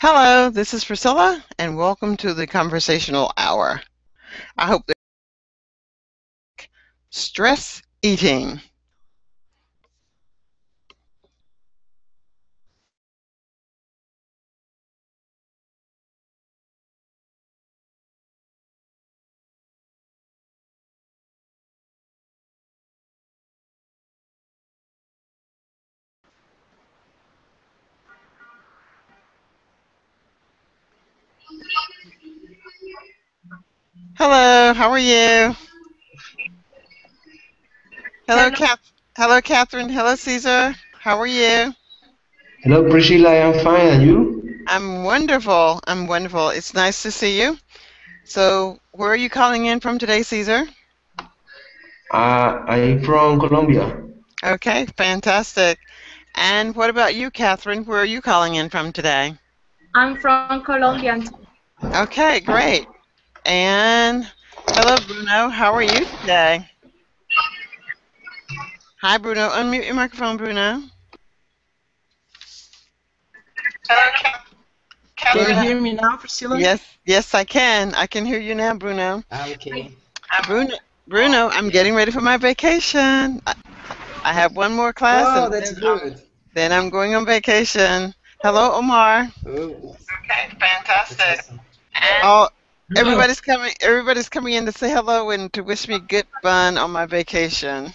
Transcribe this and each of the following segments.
Hello, this is Priscilla, and welcome to the Conversational Hour. I hope that stress eating. Hello, how are you? Hello, Hello. Kath. Hello, Catherine. Hello, Caesar. How are you? Hello, Priscilla. I'm fine, and you? I'm wonderful. I'm wonderful. It's nice to see you. So, where are you calling in from today, Caesar? I'm from Colombia. Okay, fantastic. And what about you, Catherine? Where are you calling in from today? I'm from Colombia. Okay, great. And hello, Bruno. How are you today? Hi, Bruno. Unmute your microphone, Bruno. Can you Bruno. hear me now, Priscilla? Yes, I can. I can hear you now, Bruno. Okay. Bruno, Bruno, I'm getting ready for my vacation. I have one more class, Oh, and that's good. then I'm going on vacation. Hello, Omar. Oh, Okay, that's fantastic. awesome. Oh, Hello. Everybody's coming in to say hello and to wish me good fun on my vacation. And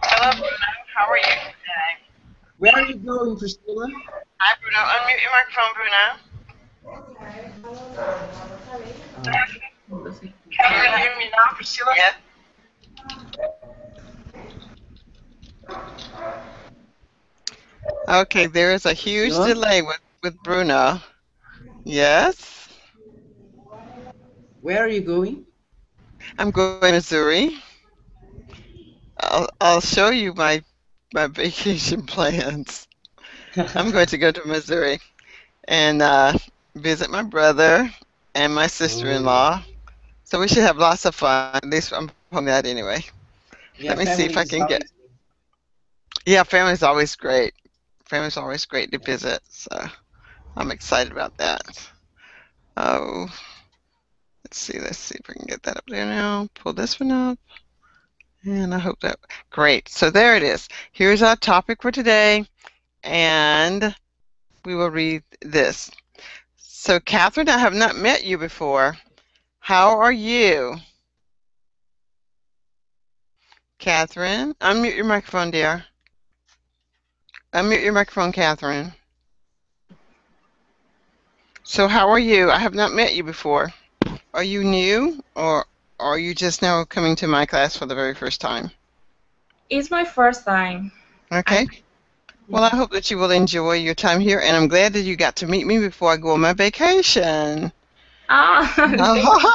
hello, Bruno. How are you today? Where are you going, Priscilla? Hi, Bruno. Unmute your microphone, Bruno. Uh, Can you hear me now, Priscilla? Yes. Okay, there is a huge Priscilla, delay with Bruno. Yes, where are you going? I'm going to Missouri. I'll show you my vacation plans. I'm going to go to Missouri and visit my brother and my Oh, sister-in-law. So we should have lots of fun. At least I'm hoping that anyway. yeah, Let me see if family I is can get. always good. Yeah, family's always great. Family's always great to visit. So I'm excited about that. Oh, let's see if I can get that up there now. Pull this one up. And I hope that, great. So there it is. Here's our topic for today, and we will read this. So Catherine, I have not met you before. How are you? Catherine, unmute your microphone, dear. Unmute your microphone, Catherine. So how are you? I have not met you before. Are you new, or are you just now coming to my class for the very first time? It's my first time. Okay. I'm Well, I hope that you will enjoy your time here, and I'm glad that you got to meet me before I go on my vacation. thank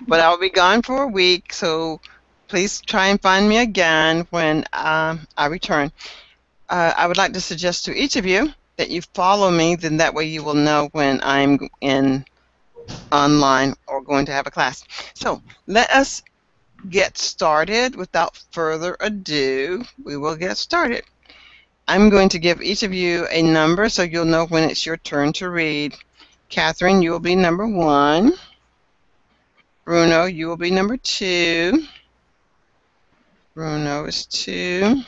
But I'll be gone for a week, so please try and find me again when I return. I would like to suggest to each of you that you follow me, then that way you will know when I'm in online or going to have a class. So let us get started. Without further ado, we will get started. I'm going to give each of you a number so you'll know when it's your turn to read. Catherine, you will be number 1. Bruno, you will be number 2. Bruno is 2.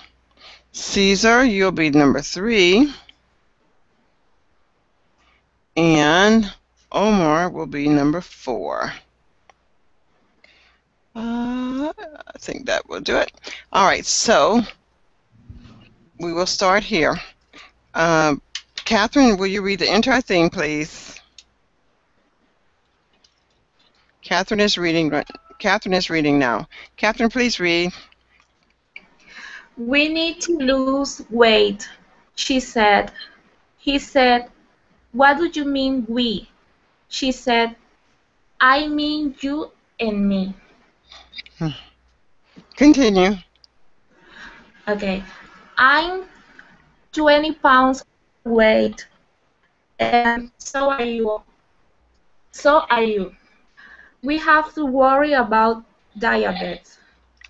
Caesar, you'll be number 3. And Omar will be number 4. I think that will do it. All right, so we will start here. Catherine, will you read the entire thing, please? Catherine is reading. Catherine is reading now. Catherine, please read. We need to lose weight, she said. He said, what do you mean we? She said, I mean you and me. Continue. Okay. I'm 20 pounds weight, and so are you. So are you. We have to worry about diabetes.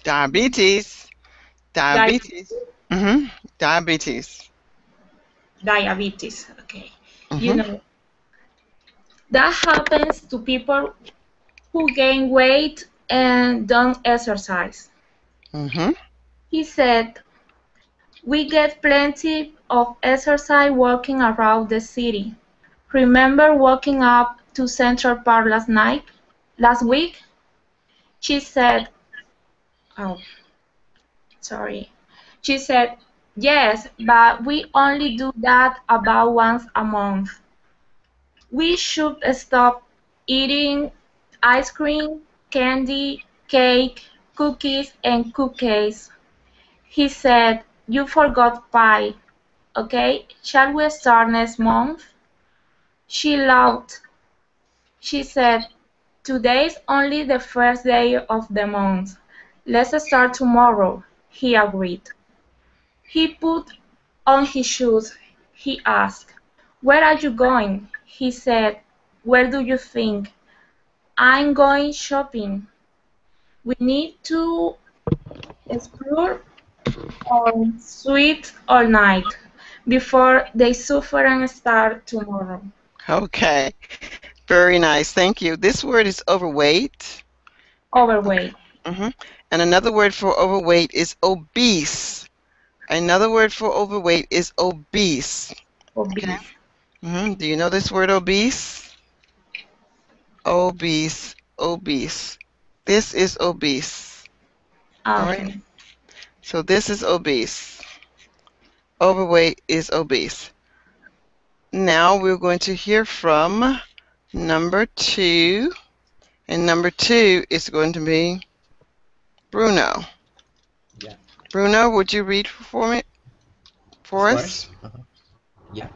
Diabetes. Di- Diabetes. Mm-hmm. Diabetes. diabetes. Okay. You Mm-hmm. know, that happens to people who gain weight and don't exercise. Mm-hmm. He said, we get plenty of exercise walking around the city. Remember walking up to Central Park last week? She said, oh, sorry. She said, yes, but we only do that about once a month. We should stop eating ice cream, candy, cake, cookies, and cupcakes. He said, you forgot pie. Okay, shall we start next month? She laughed. She said, today's only the first day of the month. Let's start tomorrow. He agreed. He put on his shoes. He asked, where are you going? He said, where do you think? I'm going shopping. We need to explore on sweet all night before they suffer and start tomorrow. Okay. Very nice. Thank you. This word is overweight. Okay. Overweight. Mm-hmm. And another word for overweight is obese. Another word for overweight is obese. Okay. Obese. Do you know this word obese? Obese. Obese. This is obese. All right. Okay. So this is obese. Overweight is obese. Now we're going to hear from number 2. And number 2 is going to be Bruno. Yeah, Bruno, would you read of for us? course. Yeah,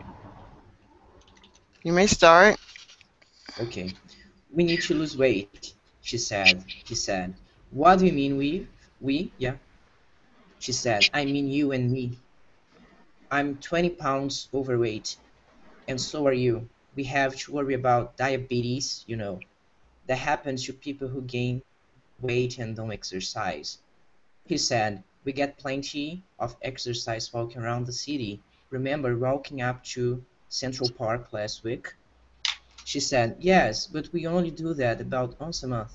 You may start. okay. We need to lose weight, she said. He said. What do you mean we? We? Yeah. She said, I mean you and me. I'm 20 pounds overweight, and so are you. We have to worry about diabetes, you know. That happens to people who gain weight and don't exercise. He said, we get plenty of exercise walking around the city. Remember walking up to Central Park last week? She said, yes, but we only do that about once a month.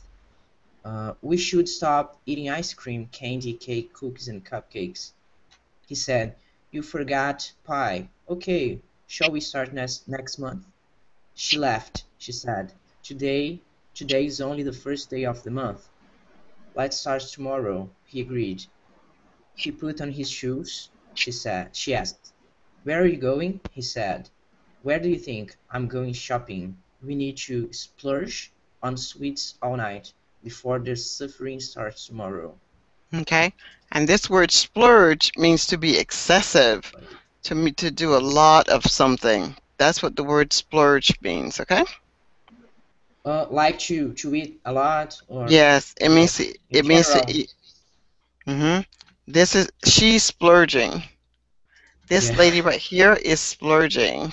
We should stop eating ice cream, candy, cake, cookies, and cupcakes. He said, you forgot pie. Okay, shall we start next month? She laughed. She said, today is only the first day of the month. Let's start tomorrow. He agreed. He put on his shoes. She asked, where are you going? He said, where do you think? I'm going shopping. We need to splurge on sweets all night before the suffering starts tomorrow. Okay. And this word splurge means to be excessive, to do a lot of something. That's what the word splurge means, okay? Like to eat a lot or Yes, it like means in it means to general. eat. She's splurging. This Yeah. lady right here is splurging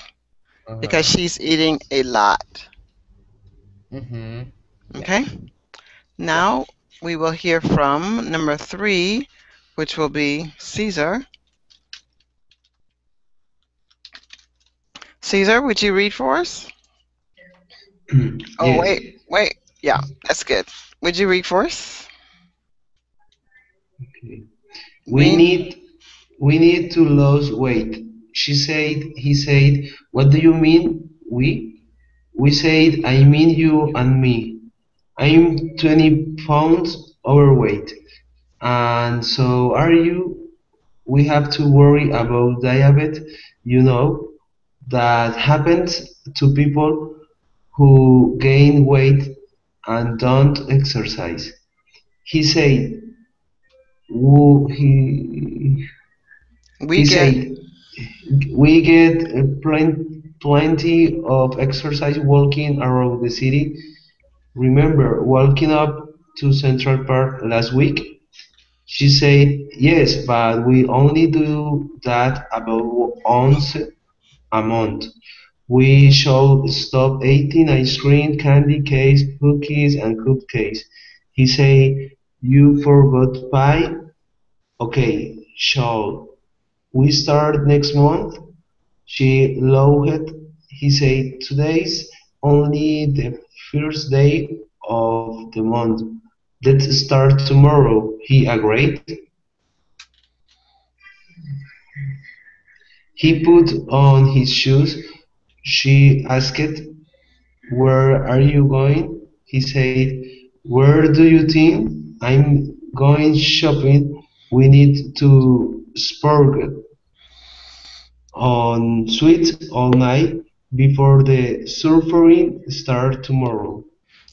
because Uh-huh. she's eating a lot. Mm-hmm. Yeah. Okay? Yeah. Now we will hear from number 3, which will be Caesar. Caesar, would you read for us? Oh, Yes. wait. Yeah, that's good. Would you read for us? Okay. We Read. need we need to lose weight. She said, he said, what do you mean we? We said, I mean you and me. I'm 20 pounds overweight. And so are you. We have to worry about diabetes, you know, that happens to people who gain weight and don't exercise. He said, he, We he get. said, we get plenty of exercise walking around the city. Remember walking up to Central Park last week? She said, yes, but we only do that about once a month. We should stop eating ice cream, candy cakes, cookies, and cupcakes. He said, you forgot pie? Okay, shall we start next month? She laughed. He said, today's only the first day of the month. Let's start tomorrow. He agreed. He put on his shoes. She asked, where are you going? He said, where do you think? I'm going shopping. We need to splurge on sweets all night before the surfing start tomorrow.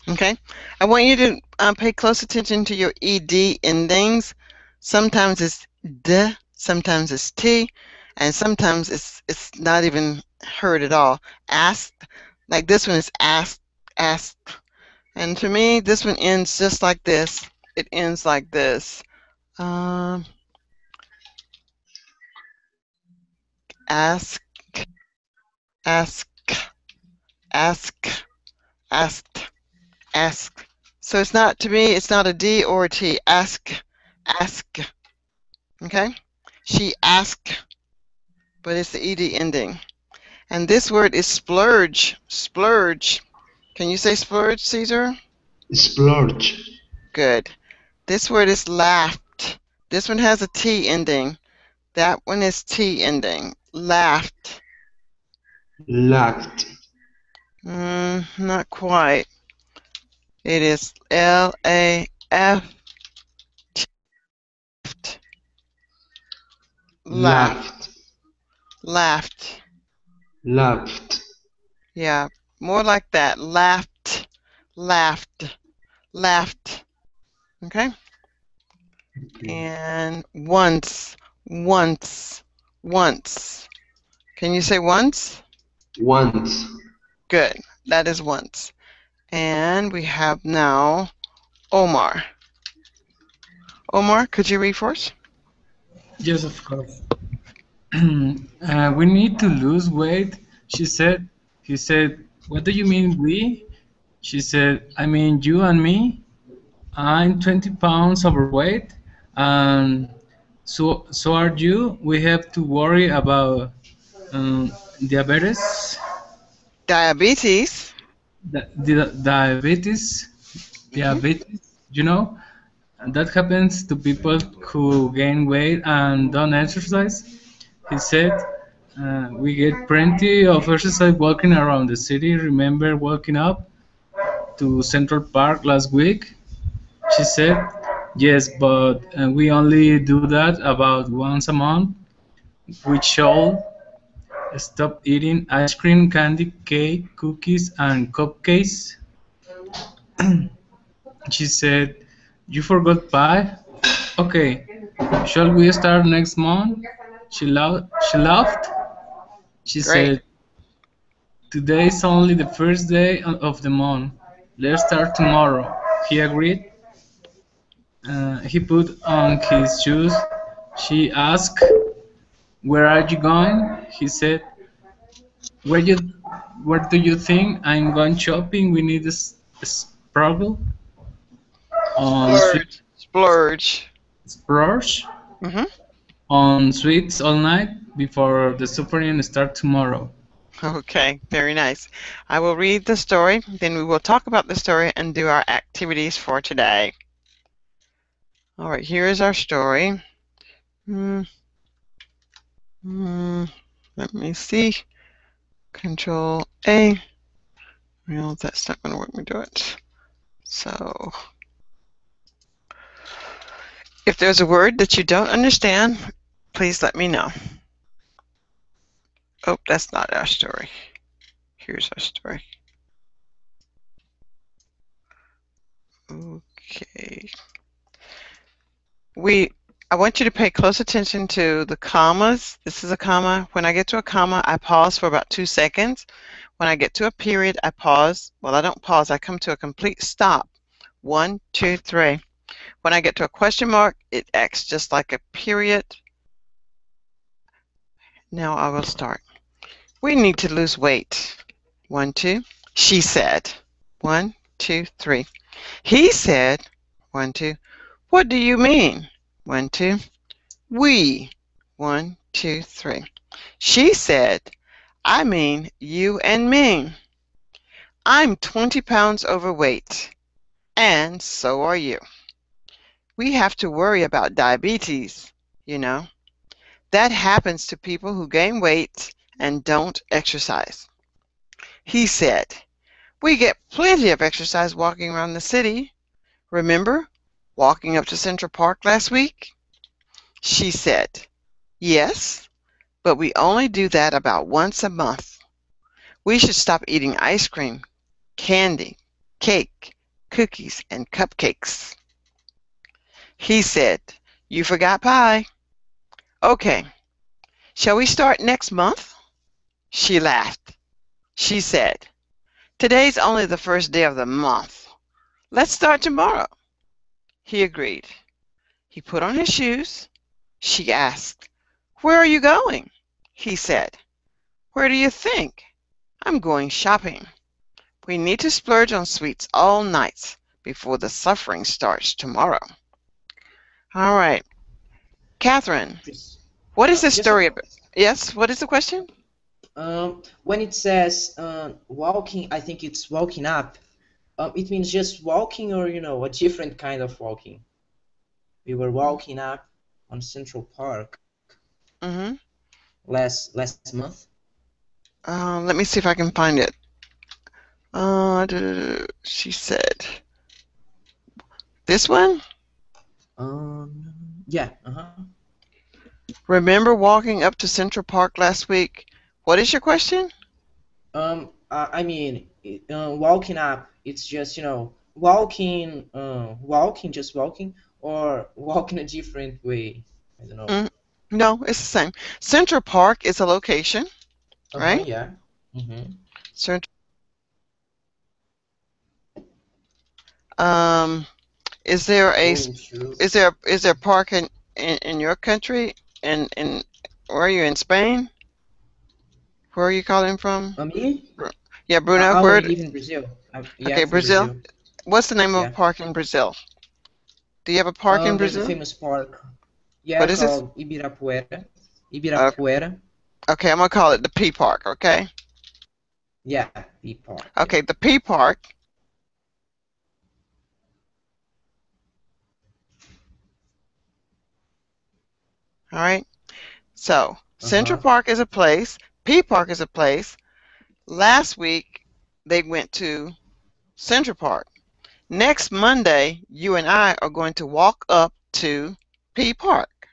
Okay. I want you to pay close attention to your ed endings. Sometimes it's d, sometimes it's t, and sometimes it's not even heard at all. Ask, like this one is ask, ask. And to me, this one ends just like this. It ends like this. Ask, ask, ask, asked, ask. So it's not, to me, it's not a D or a T. Ask, ask. Okay? She asked, but it's the ed ending. And this word is splurge. Splurge. Can you say splurge, Caesar? Splurge. Good. This word is laughed. This one has a T ending. That one is T ending. Laughed. Laughed. Not quite. It is L-A-F. Laughed. Laughed. Laughed. Yeah, more like that. Laughed. Laughed. Laughed. Okay? And once. Once. Once. Can you say once? Once. Good. That is once. And we have now Omar. Omar, could you read for us? Yes, of course. We need to lose weight, she said. He said, what do you mean we? She said, I mean you and me. I'm 20 pounds overweight, and so are you. We have to worry about diabetes. Diabetes. Diabetes. Diabetes. You know, and that happens to people who gain weight and don't exercise. He said, we get plenty of exercise walking around the city. Remember walking up to Central Park last week? She said, yes, but we only do that about once a month. We should stop eating ice cream, candy, cake, cookies, and cupcakes. She said, you forgot pie? Okay, shall we start next month? She laughed. She Great. said, today's only the first day of the month. Let's start tomorrow. He agreed. He put on his shoes. She asked, where are you going? He said, where do you think I'm going shopping? We need a splurge on Splurge. Splurge. splurge Mm-hmm. on sweets all night before the suffering start tomorrow. Okay, very nice. I will read the story, then we will talk about the story and do our activities for today. All right, here is our story. Let me see. Control A. Well, that's not going to work. Me do it. So, if there's a word that you don't understand, please let me know. Oh, that's not our story. Here's our story. Okay. I want you to pay close attention to the commas. This is a comma. When I get to a comma, I pause for about 2 seconds. When I get to a period, I pause. Well, I don't pause. I come to a complete stop. 1, 2, 3. When I get to a question mark, it acts just like a period. Now I will start. We need to lose weight. 1, 2. She said. 1, 2, 3. He said. 1, 2. What do you mean? 1, 2. We. 1, 2, 3. She said, I mean you and me. I'm 20 pounds overweight, and so are you. We have to worry about diabetes, you know. That happens to people who gain weight and don't exercise. He said, we get plenty of exercise walking around the city. Remember walking up to Central Park last week? She said, yes, but we only do that about once a month. We should stop eating ice cream, candy, cake, cookies, and cupcakes. He said, you forgot pie. Okay, shall we start next month? She laughed. She said, today's only the first day of the month. Let's start tomorrow. He agreed. He put on his shoes. She asked, where are you going? He said, where do you think? I'm going shopping. We need to splurge on sweets all night before the suffering starts tomorrow. All right. Catherine, Just, what is this just a story about? Yes, what is the question? when it says walking, I think it's walking up. It means just walking, or a different kind of walking. We were walking up on Central Park Mm-hmm. last month. Let me see if I can find it. She said, this one? Yeah. Uh-huh. Remember walking up to Central Park last week? What is your question? I mean, walking up. It's just walking, just walking, or walking a different way. I don't know. No, it's the same. Central Park is a location, right? Yeah. Mm-hmm. Central. Is there a Going to. is there a park in your country? In where are you in Spain? Where are you calling from? Me? Yeah, Bruno. I Where? live in Brazil. Yeah, Okay, from Brazil. Brazil. What's the name of a Yeah. park in Brazil? Do you have a park in There's a Brazil? famous park. Yeah, What is this? called Ibirapuera. Okay, Ibirapuera. okay, I'm gonna call it the P Park. Okay. Yeah, the park. Okay, the P Park. All right. So Central Uh-huh. Park is a place. P Park is a place. Last week they went to Central Park. Next Monday, you and I are going to walk up to P Park.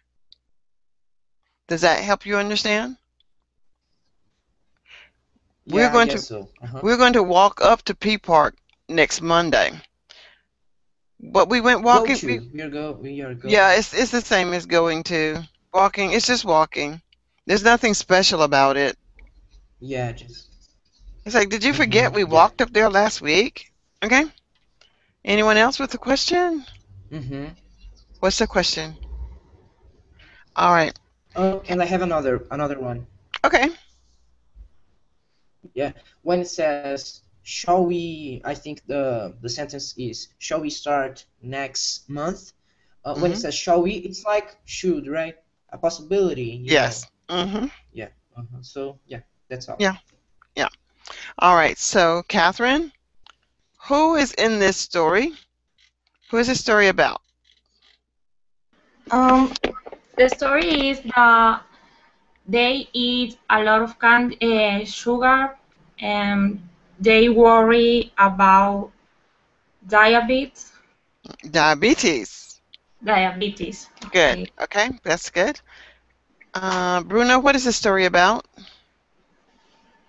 Does that help you understand? We're Yeah, I going guess to so. Uh-huh. we're going to walk up to P Park next Monday. But we went Go walking. to. We are going. Yeah, it's the same as going to walking. It's just walking. There's nothing special about it. Yeah, just. It's like, did you forget we Yeah. walked up there last week? Okay. Anyone else with a question? Mm-hmm. What's the question? All right. And I have another one. Okay. Yeah. When it says, shall we, I think the sentence is, shall we start next month? When it Mhm. says shall we, it's like should, right? A possibility, Yes. Mm-hmm. Yeah. So, yeah, that's all. Yeah. Yeah. All right. So, Catherine, who is in this story? Who is this story about? The story is that they eat a lot of sugar, and they worry about diabetes. Diabetes. Diabetes. Good. Okay. Okay. That's good. Bruno, what is the story about?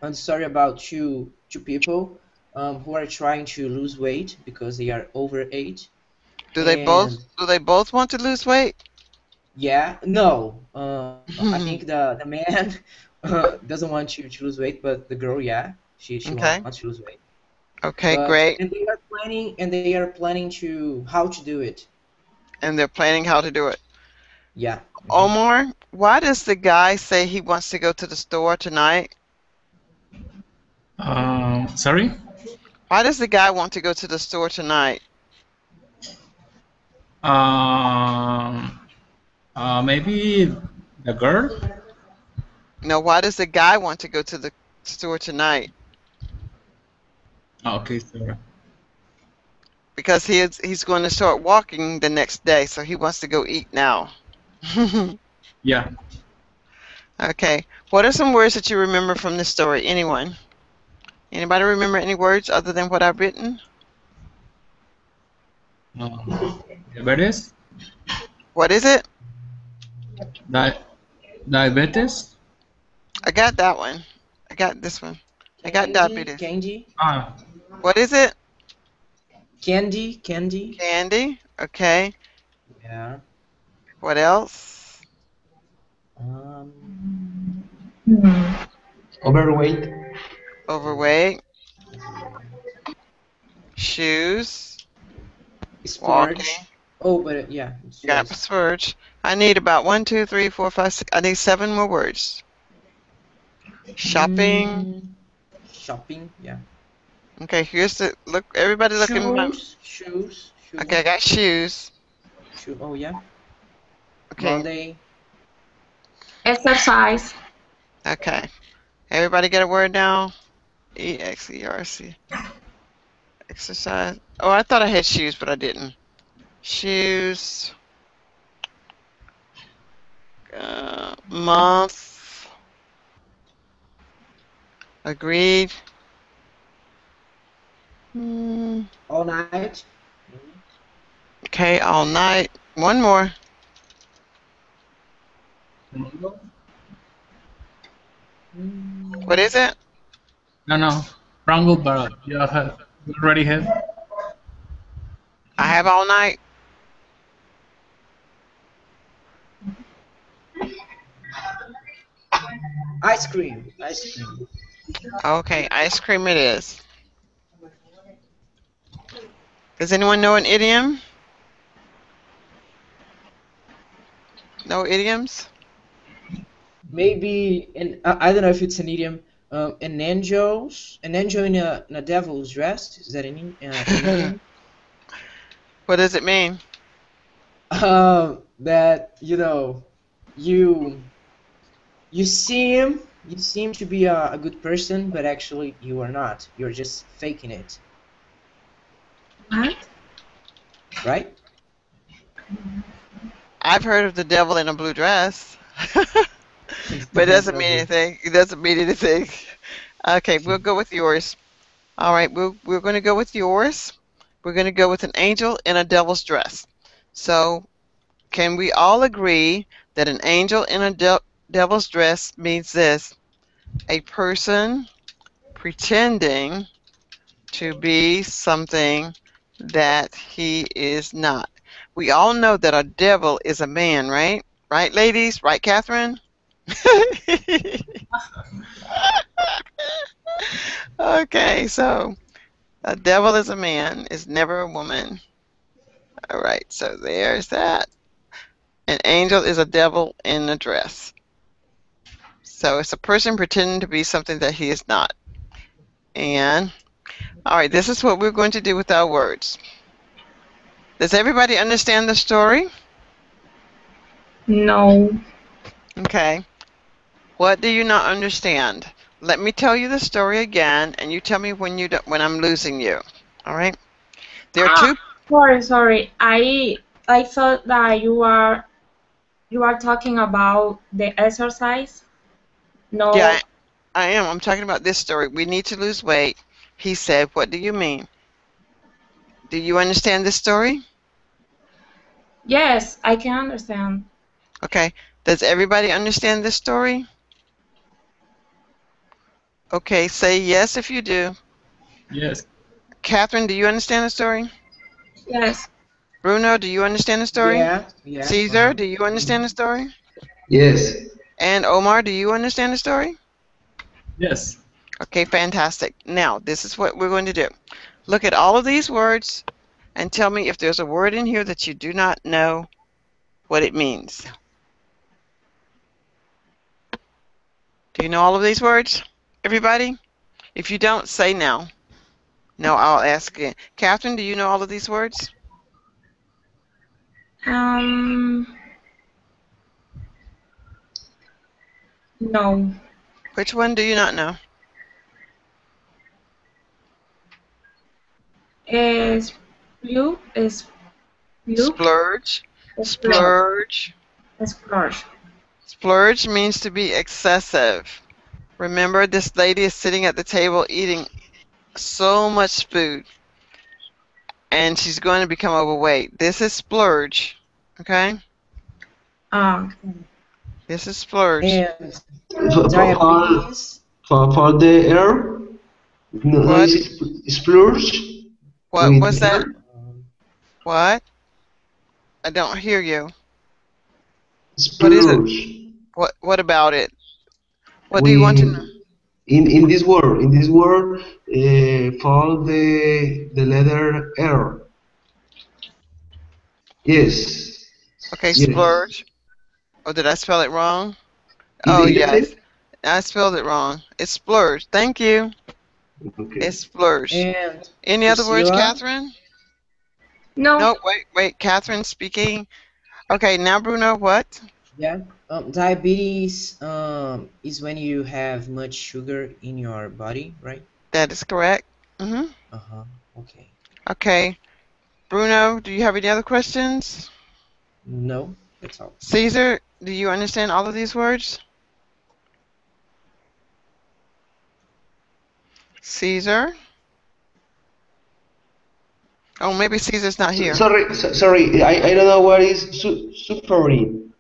And sorry about two people who are trying to lose weight because they are overweight. Do they both And do they both want to lose weight? yeah, no, I think the man doesn't want to lose weight, but the girl, yeah, she Okay. wants to lose weight. Okay, But great. and they are planning to how to do it. And they're planning how to do it. Yeah. Omar, why does the guy say he wants to go to the store tonight? Sorry? Why does the guy want to go to the store tonight? Maybe the girl? No, why does the guy want to go to the store tonight Okay, sorry. because he's going to start walking the next day, so he wants to go eat now. Yeah. Okay. What are some words that you remember from this story? Anyone? Anybody remember any words other than what I've written? Diabetes? What is it? Di diabetes? I got that one. I got this one. I got Candy, diabetes. candy, Ah, What is it? candy, candy. Candy. Okay. Yeah. What else? Um. Overweight. Overweight. Shoes. Walking. Splurge. Oh, but yeah, it's Got yours. splurge. I need about 1, 2, 3, 4, 5, 6. I need 7 more words. Shopping. Mm, shopping. Yeah. Okay, here's the look. Everybody look in my. Shoes. Okay, I got shoes. Shoe. Oh yeah. Okay. Monday. Exercise. Okay. Everybody get a word now? EXERC. Exercise. Oh, I thought I had shoes, but I didn't. Shoes. Month. Agreed. All night. Okay, all night. One more. What is it? No. Wrangle barrel. You already have? I have all night. Ice cream. Ice cream. Okay, ice cream it is. Does anyone know an idiom? No idioms? Maybe, and I don't know if it's an idiom. An angel in a devil's dress. Is that an idiom? What does it mean? That you seem to be a good person, but actually you are not. You're just faking it, What? right? I've heard of the devil in a blue dress. But it doesn't mean anything. It doesn't mean anything. Okay, we'll go with yours. All right, we're going to go with yours. We're going to go with an angel in a devil's dress. So, can we all agree that an angel in a devil's dress means this? A person pretending to be something that he is not. We all know that a devil is a man, right? Right, ladies? Right, Catherine? Okay, so a devil is a man, is never a woman. All right, so there's that. An angel is a devil in a dress. So it's a person pretending to be something that he is not. And, all right, this is what we're going to do with our words. Does everybody understand the story? No. Okay. What do you not understand? Let me tell you the story again, and you tell me when when I'm losing you. All right? There are two. Sorry. I thought that you are talking about the exercise. No. Yeah, I am. I'm talking about this story. We need to lose weight. He said, what do you mean? Do you understand this story? Yes, I can understand. Okay. Does everybody understand this story? Okay, say yes if you do. Yes. Catherine, do you understand the story? Yes. Bruno, do you understand the story? Yeah. Caesar, do you understand the story? Yes. And Omar, do you understand the story? Yes. Okay, fantastic. Now, this is what we're going to do. Look at all of these words and tell me if there's a word in here that you do not know what it means. Do you know all of these words, everybody? If you don't, say no. No, I'll ask again. Catherine, do you know all of these words? No. Which one do you not know? Es blue, es blue, Splurge. Splurge. splurge. Splurge means to be excessive. Remember, this lady is sitting at the table eating so much food, and she's going to become overweight. This is splurge, okay? Um, This is splurge. And For, diabetes. for the air, no, What? is it splurge? What With was that? air? What? I don't hear you. What is it? Splurge. What about it? What do you want to know? In this word, fall the letter R. Yes. Okay, Yes. splurge. Oh, did I spell it wrong? Is Oh, it yes. it? I spelled it wrong. It's splurge. Thank you. Okay. It's splurge. And Any other words, Priscilla? Catherine? no, No, wait. Catherine speaking. Okay, now Bruno, what? Yeah. Diabetes is when you have much sugar in your body, right? That is correct. Uh-huh. Okay. Okay. Bruno, do you have any other questions? No, that's all. Caesar, do you understand all of these words? Caesar? Oh, maybe Caesar's not here. Sorry. I don't know what is suffering.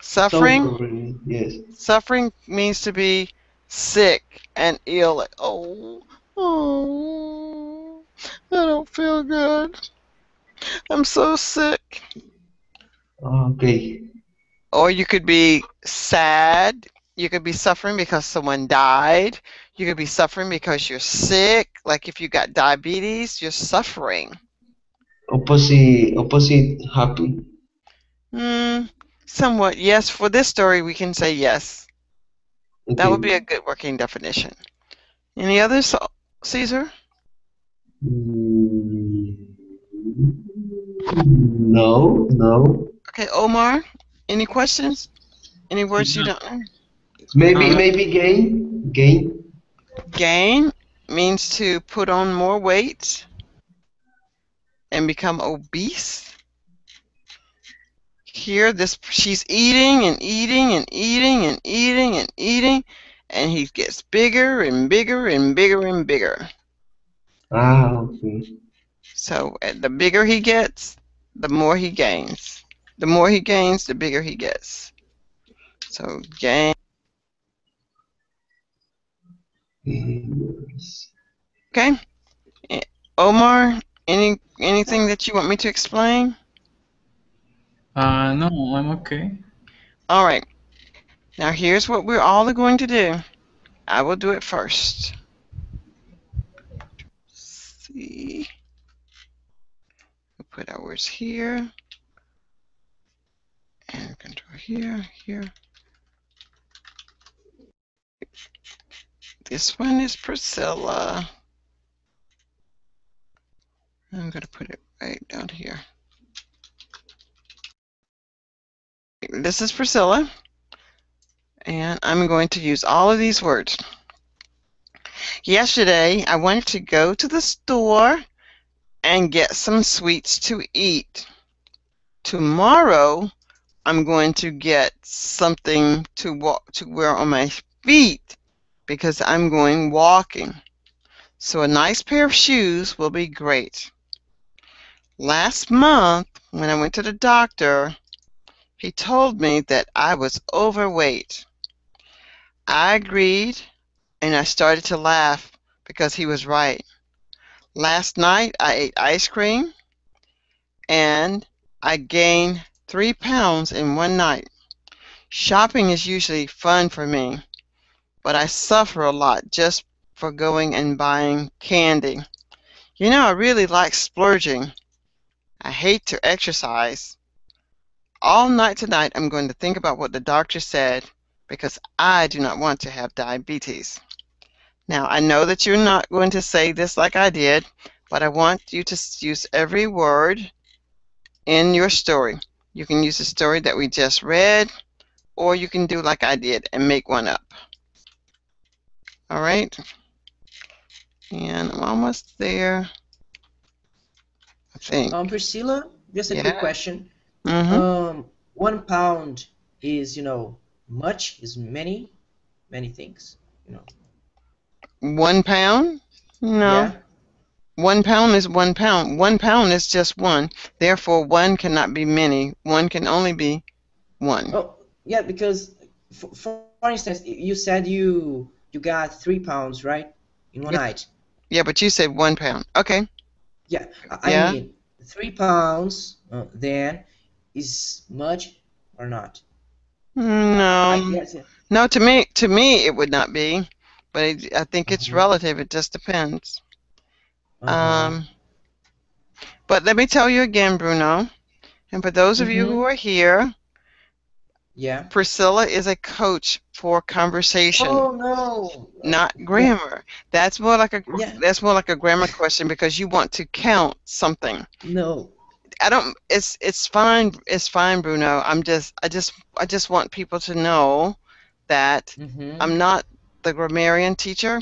Suffering? Suffering. Yes. Suffering means to be sick and ill. Like, oh, I don't feel good. I'm so sick. Okay. Or you could be sad. You could be suffering because someone died. You could be suffering because you're sick. Like if you got diabetes, you're suffering. Opposite happy. Somewhat, yes. For this story, we can say yes. Okay. That would be a good working definition. Any others, Caesar? No. Okay, Omar, any questions? Any words you don't know? Maybe gain. Gain means to put on more weight and become obese. Here, she's eating and eating and eating and eating and eating, and he gets bigger and bigger and bigger and bigger. Okay. So the bigger he gets, the more he gains. The more he gains, the bigger he gets. So gain. Yes. Okay. Omar, anything that you want me to explain? No, I'm okay. All right. Now here's what we're all going to do. I will do it first. See. We'll put our words here. And control here. This one is Priscilla. I'm going to put it right down here. This is Priscilla. And I'm going to use all of these words. Yesterday, I wanted to go to the store and get some sweets to eat. Tomorrow, I'm going to get something to wear on my feet because I'm going walking. So a nice pair of shoes will be great. Last month, when I went to the doctor, he told me that I was overweight. I agreed, and I started to laugh because he was right. Last night, I ate ice cream, and I gained 3 pounds in one night. Shopping is usually fun for me, but I suffer a lot just for going and buying candy. You know, I really like splurging. I hate to exercise. All night tonight, I'm going to think about what the doctor said because I do not want to have diabetes. Now, I know that you're not going to say this like I did, but I want you to use every word in your story. You can use the story that we just read, or you can do like I did and make one up. All right? And I'm almost there. I think. Priscilla, just a quick Yeah. question. Mm-hmm. 1 pound is, much, is many, many things, you know. 1 pound? No. Yeah. 1 pound is 1 pound. 1 pound is just one. Therefore, one cannot be many. One can only be one. Oh, yeah, because for instance, you said you got 3 pounds, right? In one With night. yeah, but you said 1 pound. Okay. Yeah, I Yeah. mean, 3 pounds, then is much or not? No. Yes. No, to me, it would not be. But I think it's Uh-huh. relative. It just depends. Uh-huh. Um, but let me tell you again, Bruno, and for those of you who Mm-hmm. are here, Yeah. Priscilla is a coach for conversation, Oh no. not Yeah. grammar. That's more like a Yeah. that's more like a grammar question because you want to count something. No. I don't. It's fine. It's fine, Bruno. I just want people to know that Mm-hmm. I'm not the grammarian teacher,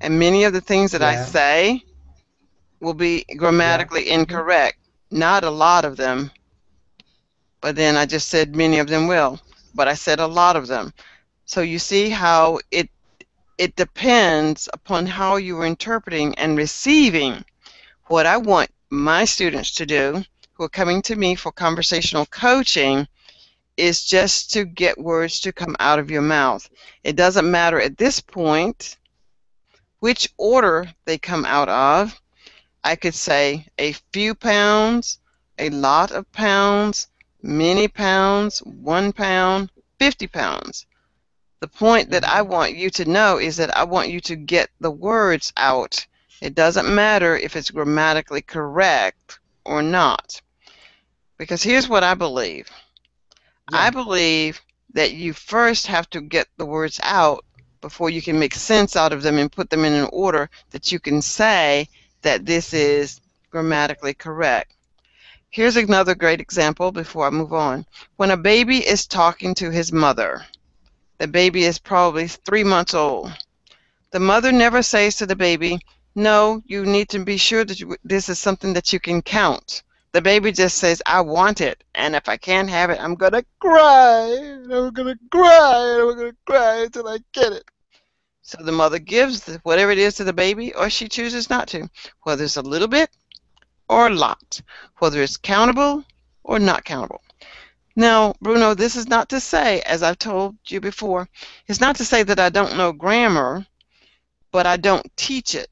and many of the things that I Yeah. say will be Yeah. grammatically Mm-hmm. incorrect. Not a lot of them, but then I just said many of them will, but I said a lot of them. So you see how it depends upon how you are interpreting and receiving. What I want my students to do who are coming to me for conversational coaching is just to get words to come out of your mouth. It doesn't matter at this point which order they come out of. I could say a few pounds, a lot of pounds, many pounds, 1 pound, 50 pounds. The point that I Mm-hmm. want you to know is that I want you to get the words out. It doesn't matter if it's grammatically correct or not. Because here's what I believe. I Yeah. believe that you first have to get the words out before you can make sense out of them and put them in an order that you can say that this is grammatically correct. Here's another great example before I move on. When a baby is talking to his mother, the baby is probably 3 months old. The mother never says to the baby, no, you need to be sure that this is something that you can count. The baby just says, I want it, and if I can't have it, I'm going to cry, and I'm going to cry, and I'm going to cry until I get it. So the mother gives whatever it is to the baby, or she chooses not to, whether it's a little bit or a lot, whether it's countable or not countable. Now, Bruno, this is not to say, as I've told you before, it's not to say that I don't know grammar, but I don't teach it.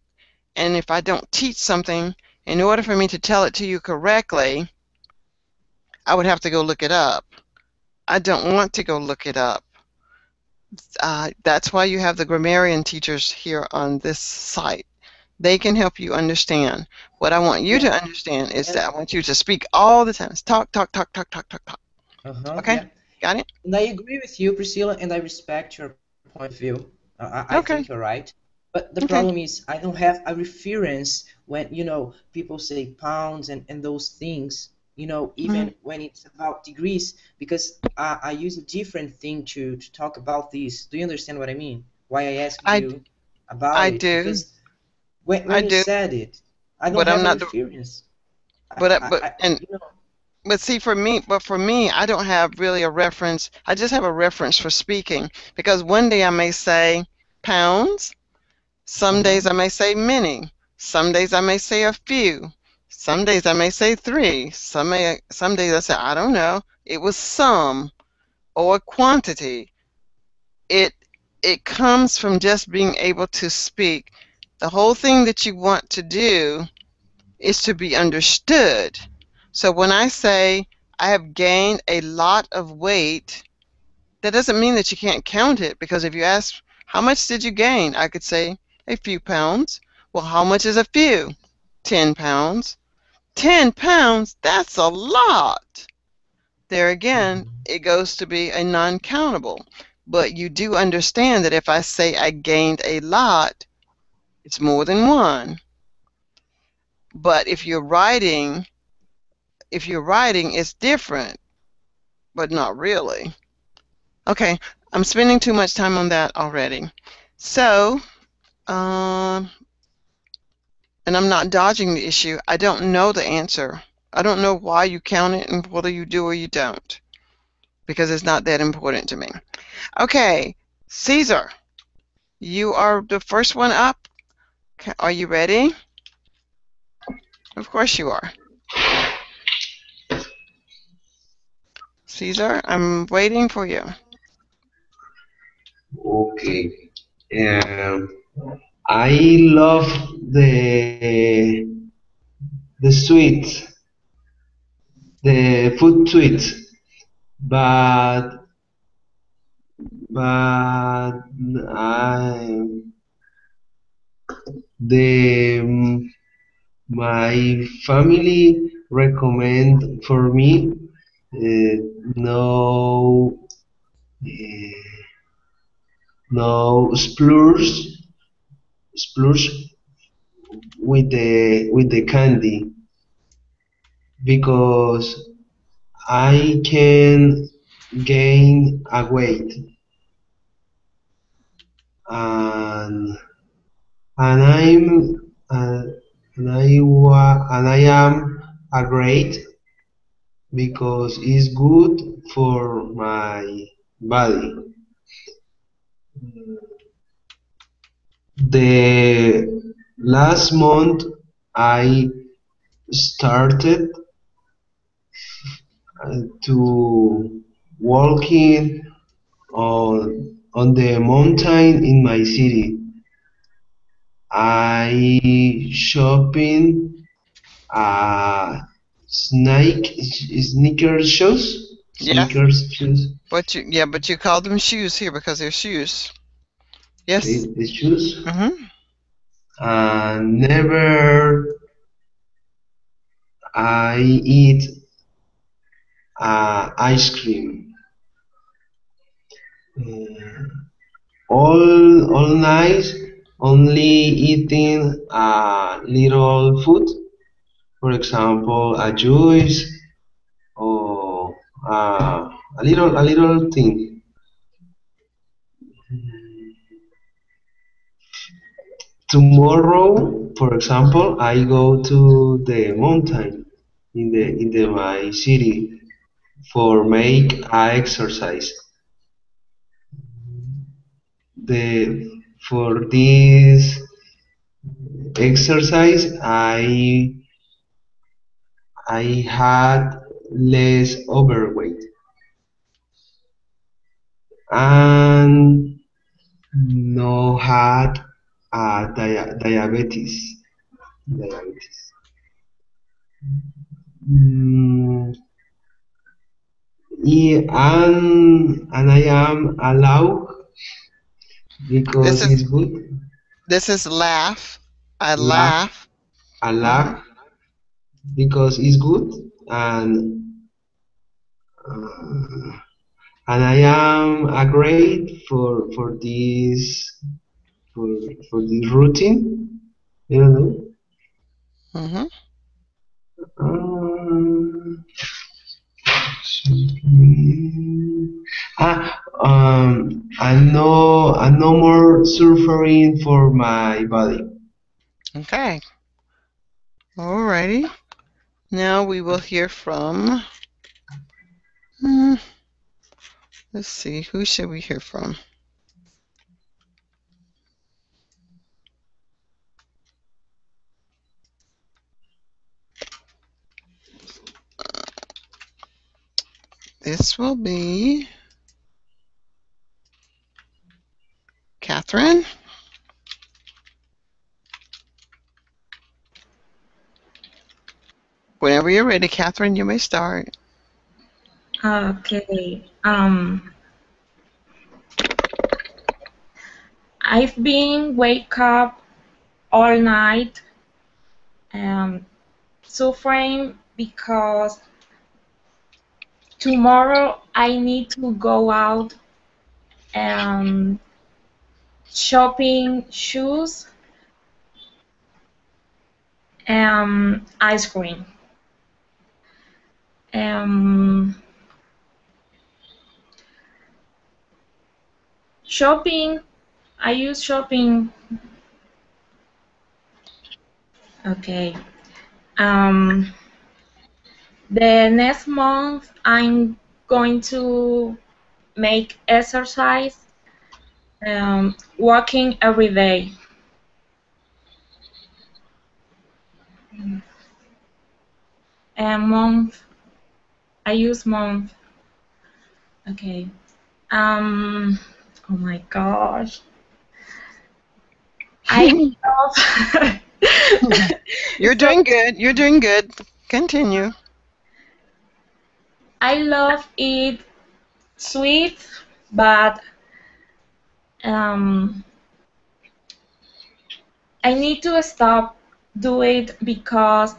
And if I don't teach something, in order for me to tell it to you correctly, I would have to go look it up. I don't want to go look it up. That's why you have the grammarian teachers here on this site. They can help you understand. What I want you Yeah. to understand is And that I want you to speak all the time. Talk, talk, talk, talk, talk, talk, talk. uh-huh. Okay? Yeah. Got it? And I agree with you, Priscilla, and I respect your point of view. I Okay. think you're right. But the Okay. problem is I don't have a reference when, people say pounds and those things, Mhm. even when it's about degrees, because I use a different thing to talk about this. Do you understand what I mean? Why I asked I, you about I it? do. Because when I you do. said it, I don't But I'm have a not the, reference. but, I and, but see, for me, I don't have really a reference. I just have a reference for speaking because one day I may say pounds. Some uh-huh. days I may say many. Some days I may say a few. Some days I may say three. Some days I say, I don't know. It was some or quantity. It it comes from just being able to speak. The whole thing that you want to do is to be understood. So when I say I have gained a lot of weight, that doesn't mean that you can't count it because if you ask, how much did you gain? I could say a few pounds. Well, how much is a few? 10 pounds. 10 pounds? That's a lot. There again, Mhm. it goes to be a non countable. But you do understand that if I say I gained a lot, it's more than one. But if you're writing, it's different, but not really. Okay, I'm spending too much time on that already. So, um, and I'm not dodging the issue. I don't know the answer. I don't know why you count it and whether you do or you don't, because it's not that important to me. Okay, Caesar, you are the first one up. Are you ready? Of course you are. Caesar, I'm waiting for you. Okay. Um, I love the sweet, the food sweets, but but I the my family recommend for me uh, no uh, no splurge with the candy because I can gain a weight and and I am a great because it's good for my body. The last month I started to walking on the mountain in my city. I shopping snake sneakers shoes Yes, sneakers shoes but you call them shoes here because they're shoes. Yes. the shoes Mm-hmm. and never I eat ice cream uh, all night only eating a little food, for example a juice or a little thing. Tomorrow, for example, I go to the mountain in the my city for make a exercise. The for this exercise, I had less overweight and no had diabetes. Diabetes. Mm, yeah, and I am allowed This because is it's good. this is laugh. I Laugh, laugh. I Mm-hmm. laugh because it's good, uh, and I am a great for for this routine. You don't know. Mm-hmm. Um, I'm no more suffering for my body. Okay. Alrighty. Now we will hear from. Hmm, let's see. Who should we hear from? This will be Catherine. Whenever you're ready, Catherine, you may start. Okay. I've been wake up all night, suffering because tomorrow I need to go out and shopping shoes and ice cream. Um, shopping, I use shopping Okay. Um, the next month I'm going to make exercise, walking every day. And month, I use month. Okay. Oh my gosh. I love. You're So doing good. You're doing good. Continue. I love eat sweet, but um, I need to stop do it because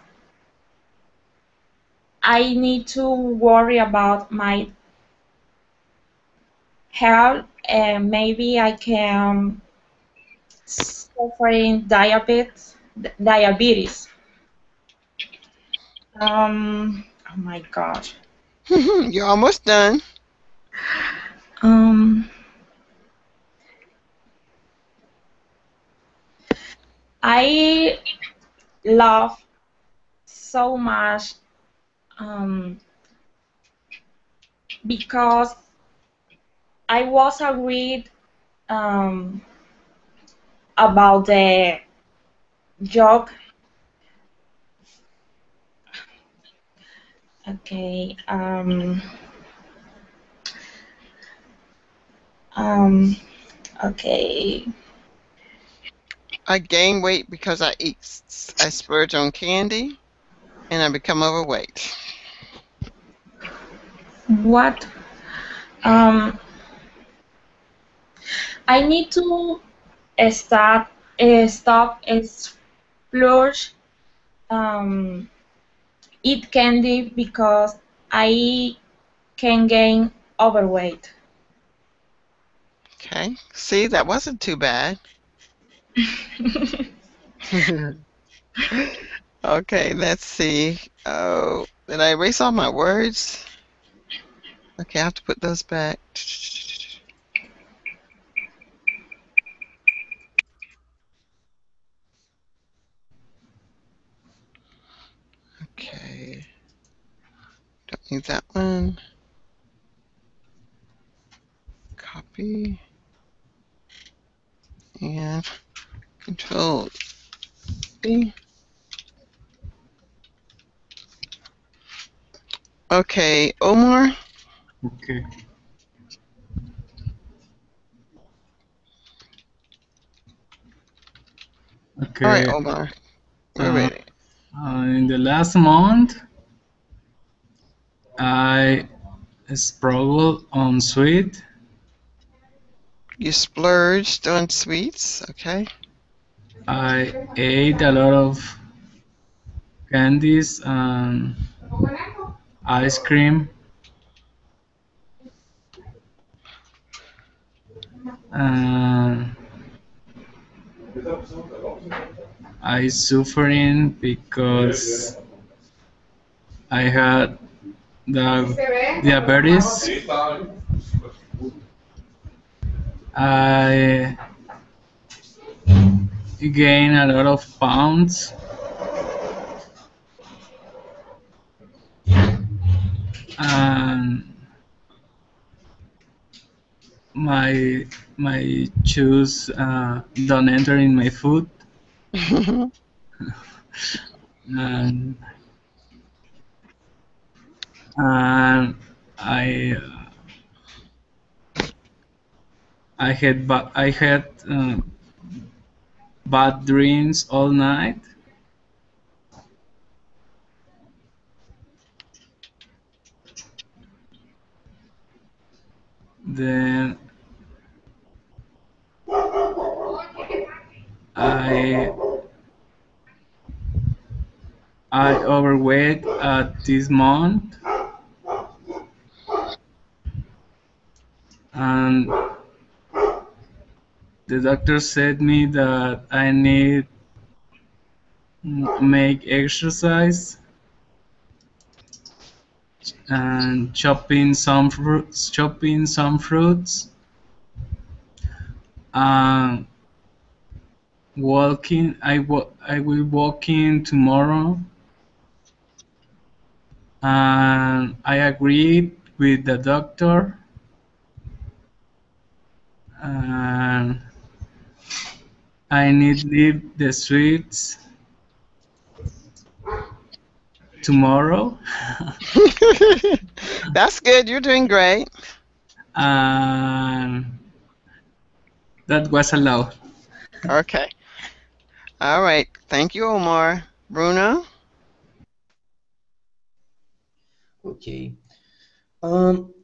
I need to worry about my health and maybe I can suffering diabetes. Oh my gosh. You're almost done. Um, I love so much because I was agreed um, about the job. Okay. Um, okay. I gain weight because I splurge on candy and I become overweight. What? Um, I need to start stop splurge um, eat candy because I can gain overweight. Okay. See, that wasn't too bad. Okay, let's see. Oh, did I erase all my words? Okay, I have to put those back. Okay, don't need that one. Copy and Control V. Okay, Omar. Okay. All right, Okay. Omar, we're Uh, ready. in the last month, I struggled on sweet. You splurged on sweets. Okay. I ate a lot of candies and ice cream, and I suffering because I had the diabetes. I gained a lot of pounds, and my my shoes don't enter in my foot, and and I I had bad dreams all night. Then I I overweight at this month, and the doctor said me that I need make exercise and chopping some fruits, and walking. I will walk in tomorrow, and I agreed with the doctor, and I need leave the streets tomorrow, That's good. You're doing great. and that was allowed. Okay. All right. Thank you, Omar. Bruno? Okay.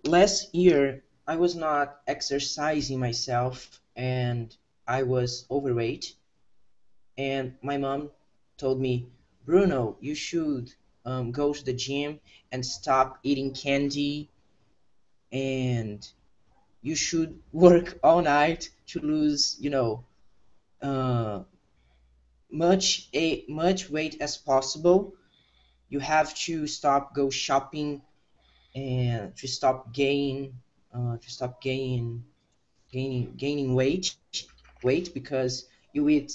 Last year I was not exercising myself and I was overweight. And my mom told me, Bruno, you should go to the gym and stop eating candy, and you should work all night to lose, uh, much weight as possible. You have to stop go shopping and to stop gaining weight because you eat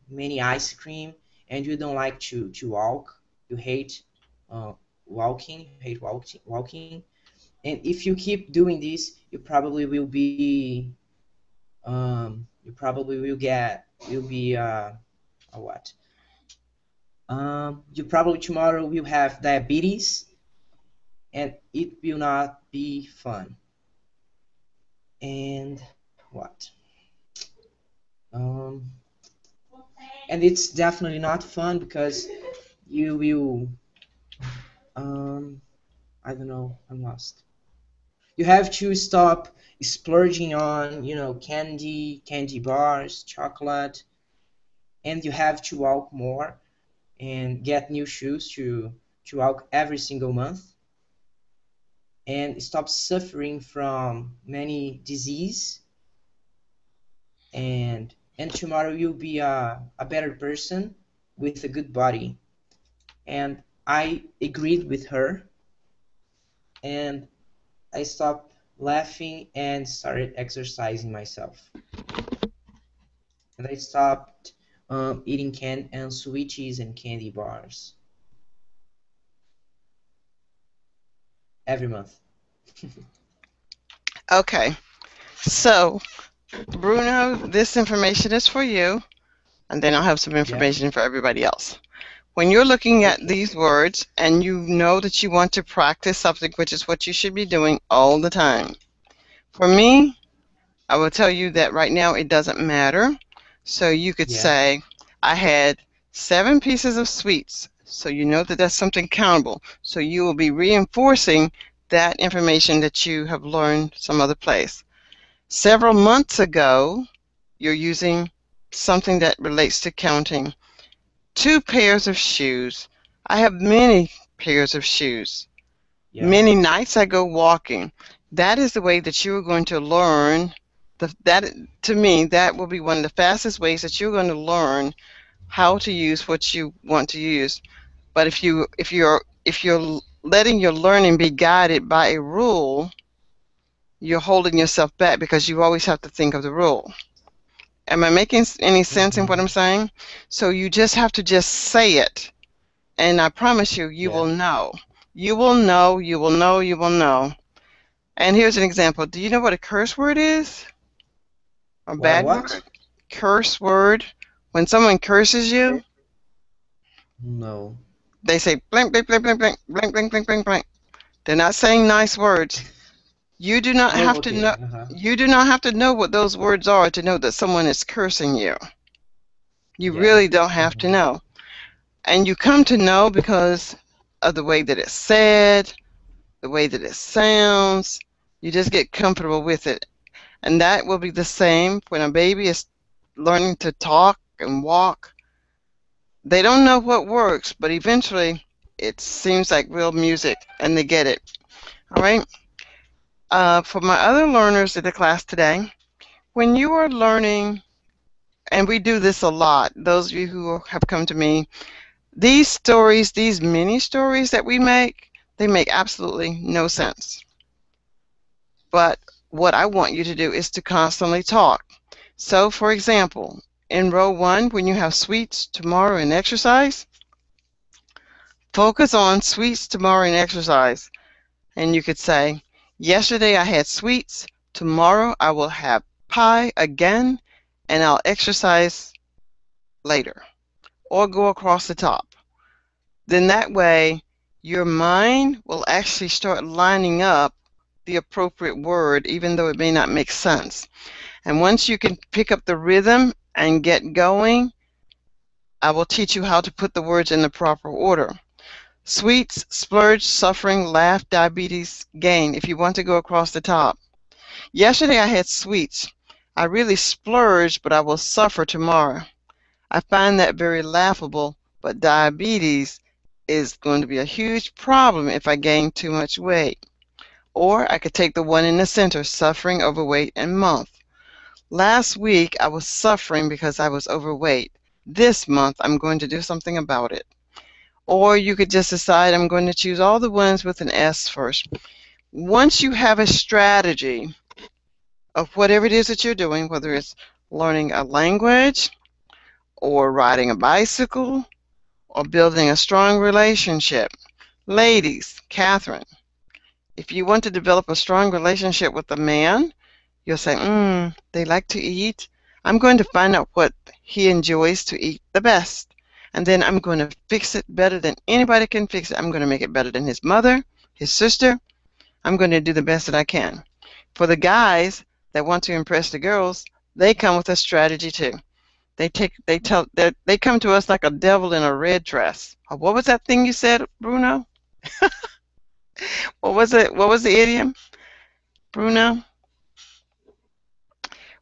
many ice cream and you don't like to walk. You hate walking. You hate walking. And if you keep doing this, you probably will be a what? You probably tomorrow will have diabetes, and it will not be fun. And what? Um, and it's definitely not fun because you will, um, I don't know, I'm lost. You have to stop splurging on, candy bars, chocolate, and you have to walk more and get new shoes to walk every single month and stop suffering from many disease, and tomorrow you'll be a better person with a good body. And I agreed with her, and I stopped laughing and started exercising myself. And I stopped eating and sweeties and candy bars every month. Okay. So, Bruno, this information is for you, and then I'll have some Yeah. information for everybody else. When you're looking at Okay. these words and you know that you want to practice something, which is what you should be doing all the time. For me, I will tell you that right now it doesn't matter. So you could Yeah. say, I had 7 pieces of sweets. So you know that that's something countable. So you will be reinforcing that information that you have learned some other place. Several months ago, you're using something that relates to counting. 2 pairs of shoes. I have many pairs of shoes. Yeah. Many nights I go walking. That is the way that you're going to learn. That to me, that will be one of the fastest ways that you're going to learn how to use what you want to use. But if you're letting your learning be guided by a rule, you're holding yourself back because you always have to think of the rule. Am I making any sense in what I'm Mhm. saying? So you just have to just say it, and I promise you, you Yeah. will know. You will know, you will know, you will know. And here's an example. Do you know what a curse word is? A What? bad What? word? Curse word. When someone curses you, No. they say blank, blank, blank, blank, blank, blank, blank, blank, blank, blank. They're not saying nice words. You do not Oh, have to okay. know. Uh-huh. You do not have to know what those words are to know that someone is cursing you. You Yeah. really don't have to Mhm. know. And you come to know because of the way that it's said, the way that it sounds. You just get comfortable with it. And that will be the same when a baby is learning to talk and walk. They don't know what works, but eventually it seems like real music and they get it. All right. For my other learners in the class today, when you are learning, and we do this a lot, those of you who have come to me, these stories, these mini stories that we make, they make absolutely no sense. But what I want you to do is to constantly talk. So, for example, in row 1, when you have sweets tomorrow in exercise, focus on sweets tomorrow in exercise. And you could say, yesterday I had sweets, tomorrow I will have pie again, and I'll exercise later. Or go across the top. Then that way, your mind will actually start lining up the appropriate word, even though it may not make sense. And once you can pick up the rhythm and get going, I will teach you how to put the words in the proper order. Sweets, splurge, suffering, laugh, diabetes, gain, if you want to go across the top. Yesterday I had sweets. I really splurged, but I will suffer tomorrow. I find that very laughable, but diabetes is going to be a huge problem if I gain too much weight. Or I could take the one in the center, suffering, overweight, and month. Last week I was suffering because I was overweight. This month I'm going to do something about it. Or you could just decide I'm going to choose all the ones with an S first. Once you have a strategy of whatever it is that you're doing, whether it's learning a language, or riding a bicycle, or building a strong relationship. Ladies, Catherine, if you want to develop a strong relationship with a man, you'll say, they like to eat. I'm going to find out what he enjoys to eat the best. And then I'm going to fix it better than anybody can fix it. I'm going to make it better than his mother, his sister. I'm going to do the best that I can. For the guys that want to impress the girls, they come with a strategy too. They come to us like a devil in a red dress. What was that thing you said, Bruno? What was it? What was the idiom, Bruno?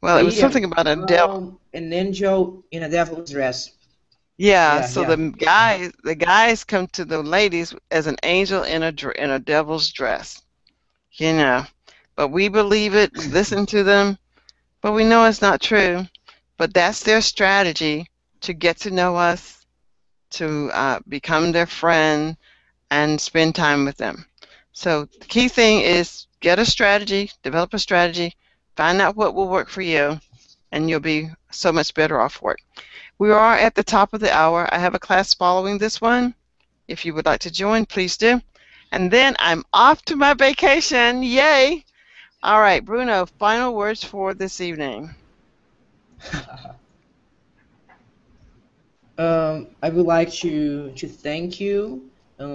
Well, it was something Idiom. about a devil. An angel in a devil's dress. Yeah. Yeah, So yeah. the guys come to the ladies as an angel in a devil's dress. You know, but we believe it. Listen to them, but we know it's not true. But that's their strategy to get to know us, to become their friend, and spend time with them. So the key thing is get a strategy, develop a strategy, find out what will work for you, and you'll be so much better off for it. We are at the top of the hour. I have a class following this one. If you would like to join, please do. And then I'm off to my vacation. Yay! All right, Bruno, final words for this evening. I would like to thank you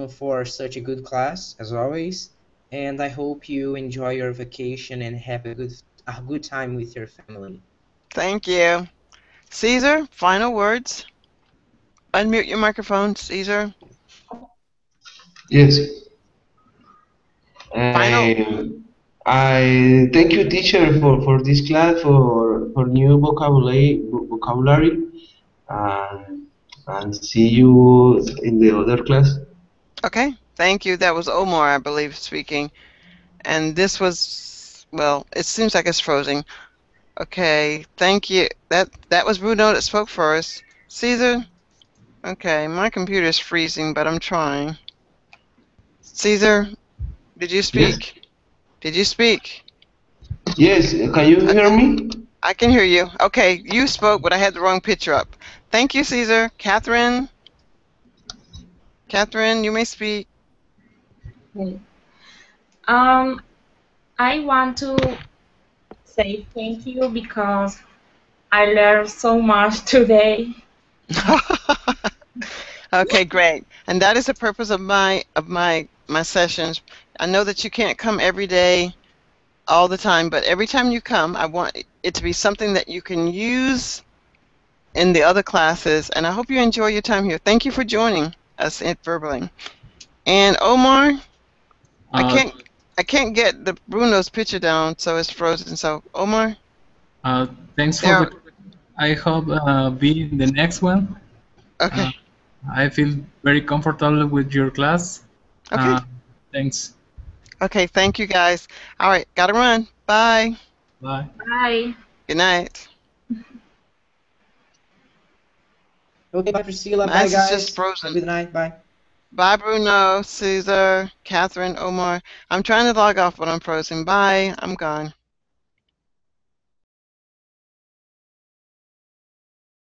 for such a good class as always, and I hope you enjoy your vacation and have a good time with your family. Thank you. Caesar, final words. Unmute your microphone, Caesar. Yes. Final. I thank you, teacher, for this class, for new vocabulary, and see you in the other class. Okay, thank you. That was Omar, I believe, speaking. And this was, well, it seems like it's frozen. Okay, thank you. That was Bruno that spoke first. Caesar? Okay, my computer is freezing, but I'm trying. Caesar, did you speak? Yes. Did you speak? Yes. Can you hear me? I can hear you. Okay, you spoke, but I had the wrong picture up. Thank you, Caesar. Catherine? Catherine, you may speak. Okay. I want to say thank you because I learned so much today. Okay, great. And that is the purpose of my sessions. I know that you can't come every day, all the time, but every time you come, I want it to be something that you can use in the other classes. And I hope you enjoy your time here. Thank you for joining us at Verbally. And Omar, I can't get the Bruno's picture down, so it's frozen. So Omar. Thanks There. for the. I hope be in the next one. Okay. I feel very comfortable with your class. Okay. Thanks. Okay. Thank you, guys. All right. Gotta run. Bye. Bye. Bye. Good night. Okay, bye Priscilla, Mine bye is guys. just frozen. Good night, bye. Bye, Bruno, Caesar, Catherine, Omar. I'm trying to log off, but I'm frozen. Bye. I'm gone.